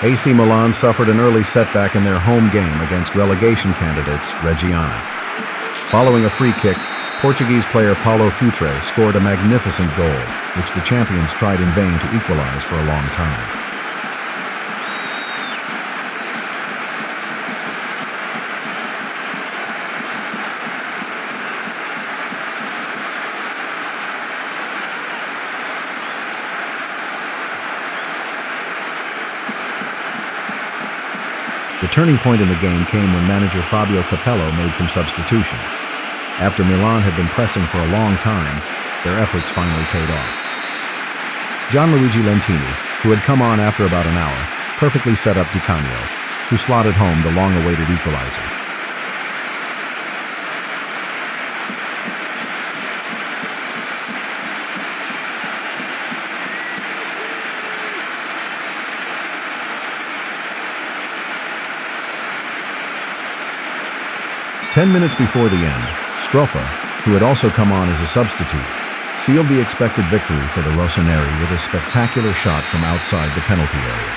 AC Milan suffered an early setback in their home game against relegation candidates Reggiana. Following a free kick, Portuguese player Paulo Futre scored a magnificent goal, which the champions tried in vain to equalize for a long time. The turning point in the game came when manager Fabio Capello made some substitutions. After Milan had been pressing for a long time, their efforts finally paid off. Gianluigi Lentini, who had come on after about an hour, perfectly set up Di Canio, who slotted home the long-awaited equalizer. Ten minutes before the end, Stroppa, who had also come on as a substitute, sealed the expected victory for the Rossoneri with a spectacular shot from outside the penalty area.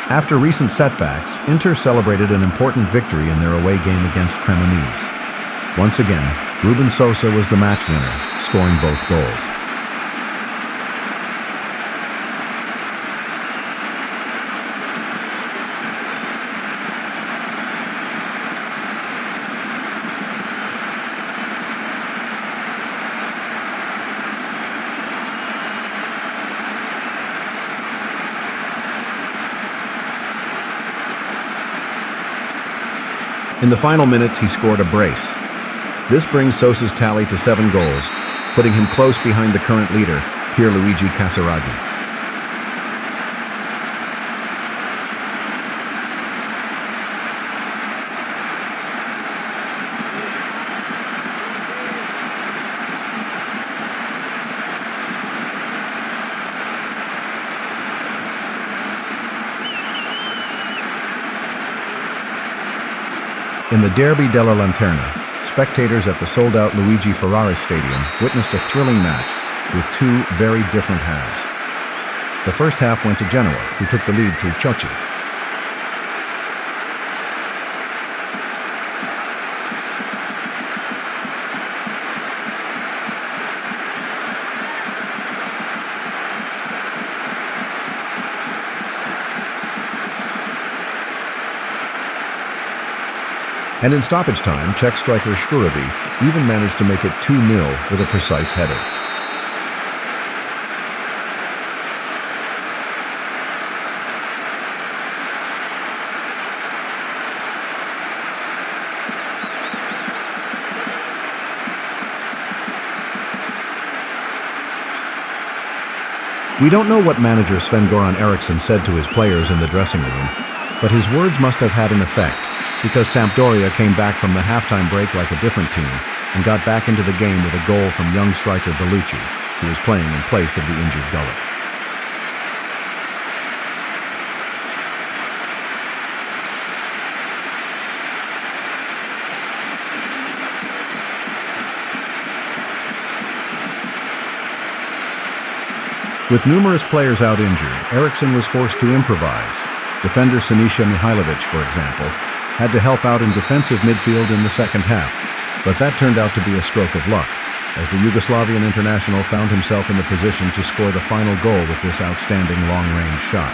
After recent setbacks, Inter celebrated an important victory in their away game against Cremonese. Once again, Ruben Sosa was the match winner, scoring both goals. In the final minutes, he scored a brace. This brings Sosa's tally to 7 goals, putting him close behind the current leader, Pierluigi Casiraghi. In the Derby della Lanterna, spectators at the sold-out Luigi Ferrari Stadium witnessed a thrilling match with 2 very different halves. The first half went to Genoa, who took the lead through Ciocci. And in stoppage time, Czech striker Škurovi even managed to make it 2-0 with a precise header. We don't know what manager Sven-Göran Eriksson said to his players in the dressing room, but his words must have had an effect, because Sampdoria came back from the halftime break like a different team and got back into the game with a goal from young striker Bellucci, who was playing in place of the injured Gullit. With numerous players out injured, Eriksson was forced to improvise. Defender Sinisa Mihailovic, for example, had to help out in defensive midfield in the second half, but that turned out to be a stroke of luck, as the Yugoslavian international found himself in the position to score the final goal with this outstanding long-range shot.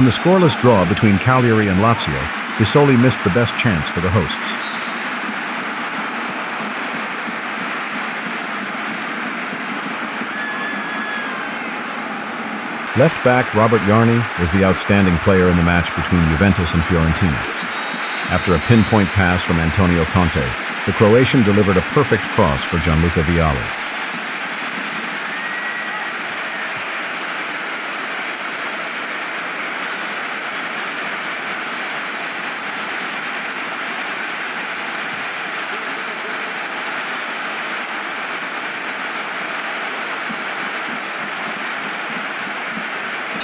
In the scoreless draw between Cagliari and Lazio, Bisoli missed the best chance for the hosts. Left back Robert Jarni was the outstanding player in the match between Juventus and Fiorentina. After a pinpoint pass from Antonio Conte, The Croatian delivered a perfect cross for Gianluca Vialli.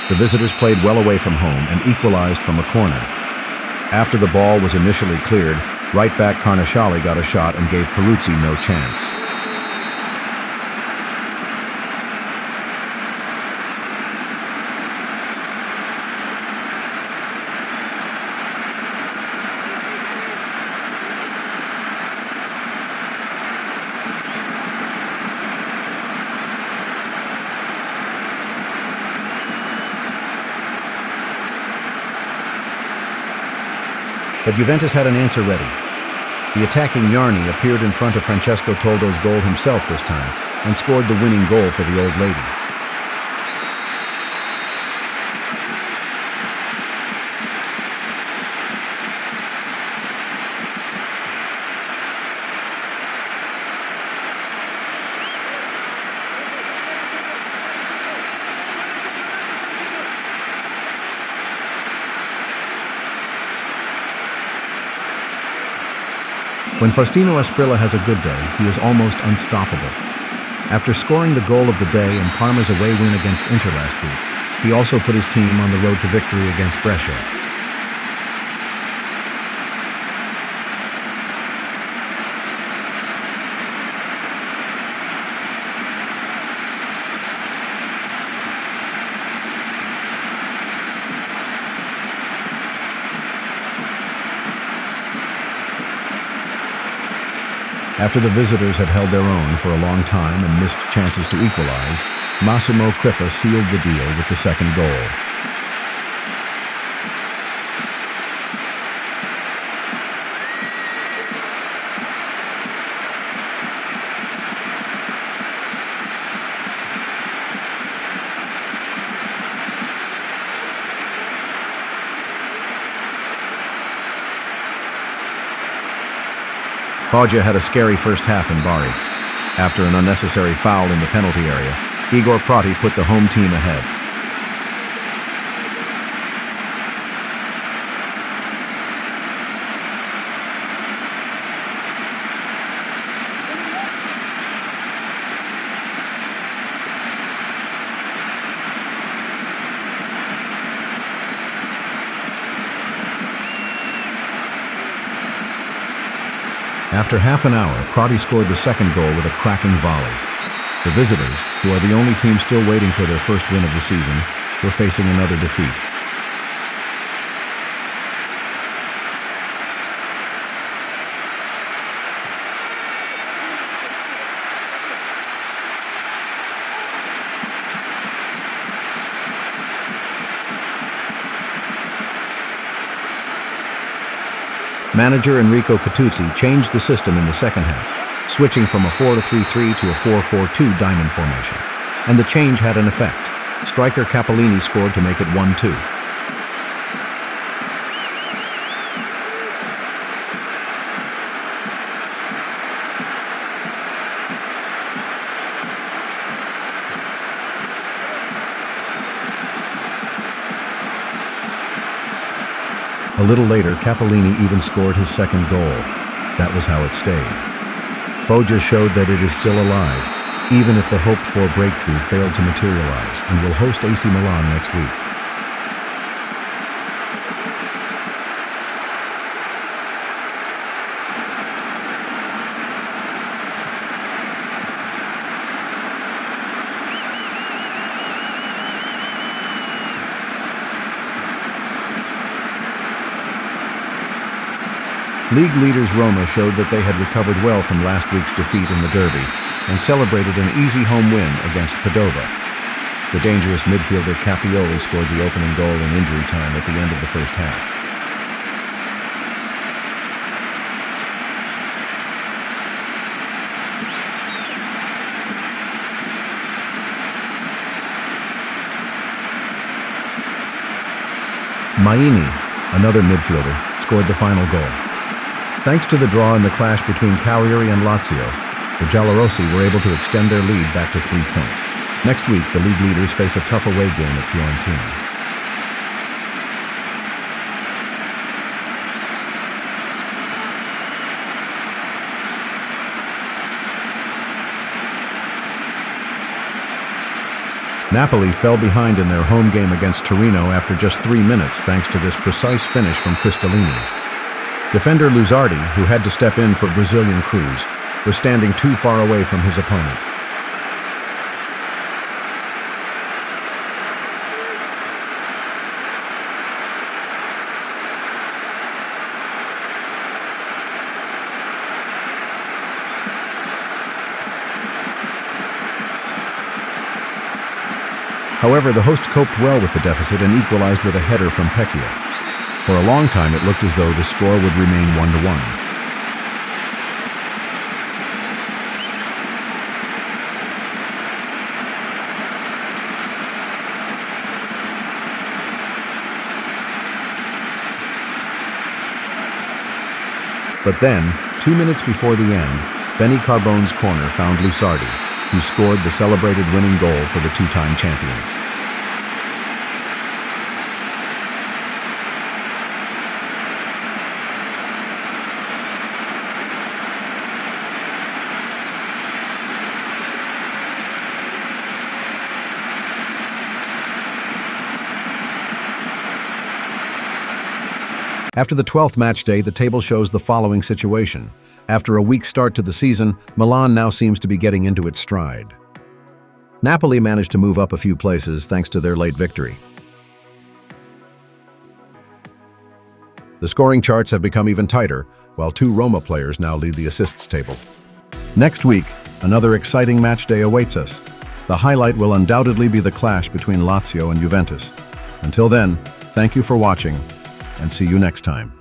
The visitors played well away from home and equalized from a corner. After the ball was initially cleared, right back Carnashali got a shot and gave Peruzzi no chance. But Juventus had an answer ready. The attacking Yarni appeared in front of Francesco Toldo's goal himself this time and scored the winning goal for the old lady. When Faustino Asprilla has a good day, he is almost unstoppable. After scoring the goal of the day in Parma's away win against Inter last week, he also put his team on the road to victory against Brescia. After the visitors had held their own for a long time and missed chances to equalize, Massimo Crippa sealed the deal with the second goal. Foggia had a scary first half in Bari. After an unnecessary foul in the penalty area, Igor Prati put the home team ahead. After half an hour, Prati scored the second goal with a cracking volley. The visitors, who are the only team still waiting for their first win of the season, were facing another defeat. Manager Enrico Catuzzi changed the system in the second half, switching from a 4-3-3 to a 4-4-2 diamond formation. And the change had an effect. Striker Cappellini scored to make it 1-2. A little later, Cappellini even scored his second goal. That was how it stayed. Foggia showed that it is still alive, even if the hoped-for breakthrough failed to materialize, and will host AC Milan next week. League leaders Roma showed that they had recovered well from last week's defeat in the derby and celebrated an easy home win against Padova. The dangerous midfielder Capioli scored the opening goal in injury time at the end of the first half. Maini, another midfielder, scored the final goal. Thanks to the draw in the clash between Cagliari and Lazio, the Giallorossi were able to extend their lead back to 3 points. Next week, the league leaders face a tough away game at Fiorentina. Napoli fell behind in their home game against Torino after just 3 minutes thanks to this precise finish from Cristallini. Defender Luzzardi, who had to step in for Brazilian Cruz, was standing too far away from his opponent. However, the host coped well with the deficit and equalized with a header from Pecchia. For a long time, it looked as though the score would remain 1-1. But then, 2 minutes before the end, Benny Carbone's corner found Luzzardi, who scored the celebrated winning goal for the two-time champions. After the 12th match day, the table shows the following situation. After a weak start to the season, Milan now seems to be getting into its stride. Napoli managed to move up a few places thanks to their late victory. The scoring charts have become even tighter, while 2 Roma players now lead the assists table. Next week, another exciting match day awaits us. The highlight will undoubtedly be the clash between Lazio and Juventus. Until then, thank you for watching, and see you next time.